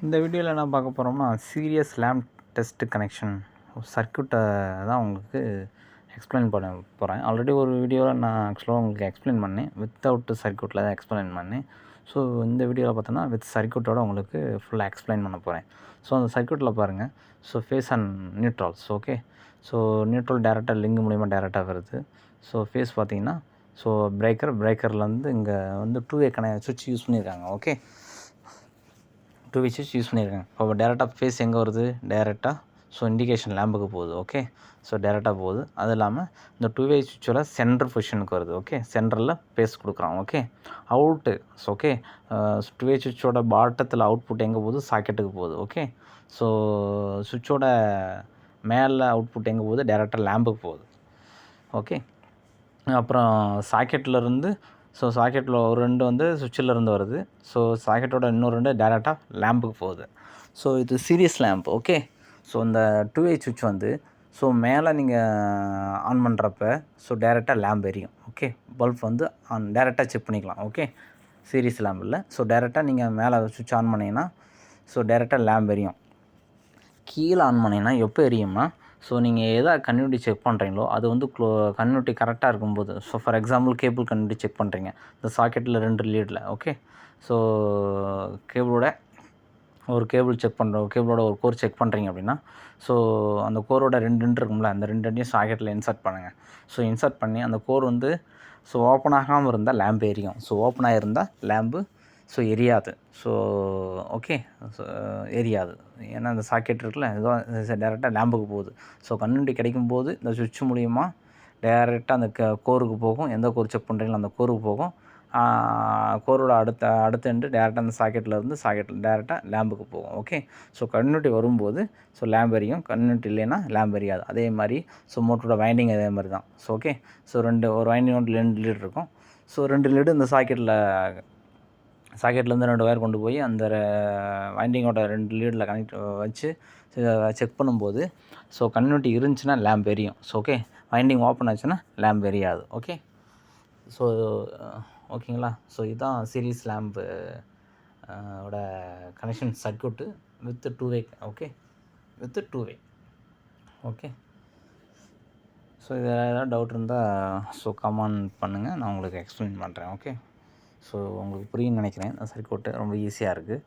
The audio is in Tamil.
இந்த வீடியோவில் என்ன பார்க்க போகிறோம்னா சீரியஸ் லேம்ப் டெஸ்ட் கனெக்ஷன் சர்க்யூட்டை தான் உங்களுக்கு எக்ஸ்பிளைன் பண்ண போகிறேன். ஆல்ரெடி ஒரு வீடியோவில் நான் ஆக்சுவலாக உங்களுக்கு எக்ஸ்பிளைன் பண்ணேன், வித்தவுட் சர்க்யூட்டில் தான் எக்ஸ்பிளைன் பண்ணேன். ஸோ இந்த வீடியோவில் பார்த்தோன்னா வித் சர்க்யூட்டோட உங்களுக்கு ஃபுல்லாக எக்ஸ்பிளைன் பண்ண போகிறேன். ஸோ அந்த சர்க்யூட்டில் பாருங்கள், so phase and neutrals. Okay, so neutral டேரெக்டாக லிங்க் மூலிமா டேரெக்டாக வருது. ஸோ ஃபேஸ் பார்த்தீங்கன்னா, ஸோ பிரேக்கர்லேருந்து இங்கே வந்து 2 வே சுவிட்ச் யூஸ் பண்ணியிருக்காங்க. ஓகே, 2 வே சுவிட்ச் யூஸ் பண்ணியிருக்காங்க. இப்போ டேரெக்டாக ஃபேஸ் எங்கே வருது, டேரெக்டாக ஸோ இண்டிகேஷன் லேம்புக்கு போகுது. ஓகே, ஸோ டேரெக்டாக போகுது. அது இல்லாமல் இந்த 2 வே சுவிட்சோட சென்டர் பொசிஷனுக்கு வருது. ஓகே, சென்டரில் ஃபேஸ் கொடுக்குறான். ஓகே, அவுட்டு ஸோ ஓகே, 2 வே சுவிட்சோட பாட்டத்தில் அவுட்புட் எங்கே போகுது, சாக்கெட்டுக்கு போகுது. ஓகே, ஸோ சுவிட்சோட மேலே அவுட்புட் எங்கே போகுது, டேரெக்டாக லேம்புக்கு போகுது. ஓகே, அப்புறம் சாக்கெட்லேருந்து ஸோ சாக்கெட்டில் ஒரு 2 வந்து சுவிட்சிலேருந்து வருது. ஸோ சாக்கெட்டோட இன்னொரு 2 டேரெக்டாக லேம்புக்கு போகுது. ஸோ இது சீரியஸ் லேம்ப். ஓகே, ஸோ இந்த 2 வே சுவிட்ச் வந்து ஸோ மேலே நீங்கள் ஆன் பண்ணுறப்ப ஸோ டேரெக்டாக லேம்ப் எரியும். ஓகே, பல்ப் வந்து டேரெக்டாக செக் பண்ணிக்கலாம். ஓகே, சீரியஸ் லேம்ப் இல்லை. ஸோ டேரெக்டாக நீங்கள் மேலே சுவிட்ச் ஆன் பண்ணிங்கன்னா ஸோ டேரெக்டாக லேம்ப் எரியும். கீழே ஆன் பண்ணிங்கன்னா எப்போ எரியும்னா, ஸோ நீங்கள் எதை கன்டினியூட்டி செக் பண்ணுறீங்களோ அது வந்து கன்டினியூட்டி கரெக்டாக இருக்கும்போது, so for example cable continuity check பண்ணுறீங்க இந்த சாக்கெட்டில் 2 லீடில். ஓகே, ஸோ கேபிளோட ஒரு கேபிள் செக் பண்ணுறோம், கேபிளோட ஒரு கோர் செக் பண்ணுறீங்க அப்படின்னா, ஸோ அந்த கோரோட 2 எண்ட் இருக்கும்ல, அந்த 2 எண்டையும் சாக்கெட்டில் இன்சர்ட் பண்ணுங்கள். ஸோ இன்சர்ட் பண்ணி அந்த கோர் வந்து ஸோ ஓப்பன் ஆகாமல் இருந்தால் லேம்ப் எரியும். ஸோ ஓப்பன் ஆகிருந்தால் லேம்பு ஸோ எரியாது. ஸோ ஓகே, ஸோ எரியாது. ஏன்னா இந்த சாக்கெட் இருக்குல்ல, ஏதோ டேரெக்டாக லேம்புக்கு போகுது. ஸோ கன்டினியூட்டி கிடைக்கும்போது இந்த சுவிட்ச் மூலிமா டேரெக்டாக அந்த கோருக்கு போகும். எந்த கோர் செக் பண்ணுறீங்களோ அந்த கோருக்கு போகும். கோரோட அடுத்த எண்டு டேரெக்டாக அந்த சாக்கெட்டில் டேரெக்டாக லேம்புக்கு போகும். ஓகே, ஸோ கன்டினியூட்டி வரும்போது ஸோ லேம்ப் எரியும், கன்டினியூட்டி இல்லைன்னா லேம்ப் எரியாது. அதே மாதிரி ஸோ மோட்டரோட வைண்டிங் அதே மாதிரி தான். ஸோ ஓகே, ஸோ ஒரு வைண்டிங் 2 லீடு இருக்கும். ஸோ 2 லீடு இந்த சாக்கெட்லேருந்து 2 ஒயர் கொண்டு போய் அந்த வைண்டிங்கோட 2 லீடில் கனெக்ட் வச்சு செக் பண்ணும்போது ஸோ கன்டினியூட்டி இருந்துச்சுன்னா லேம்ப் எரியும். ஸோ ஓகே, வைண்டிங் ஓப்பன் ஆச்சுன்னா லேம்ப் எரியாது. ஓகே, ஸோ ஓகேங்களா. ஸோ இதுதான் சீரிஸ் லேம்பு ஓட connection circuit with 2 way. Okay, with 2 way. Okay, so இதில் ஏதாவது டவுட் இருந்தால் ஸோ கமெண்ட் பண்ணுங்கள், நான் உங்களுக்கு எக்ஸ்பிளைன் பண்ணுறேன். ஓகே, ஸோ உங்களுக்கு புரியும்னு நினைக்கிறேன். இந்த சர்க்யூட்டு ரொம்ப ஈஸியாக இருக்குது.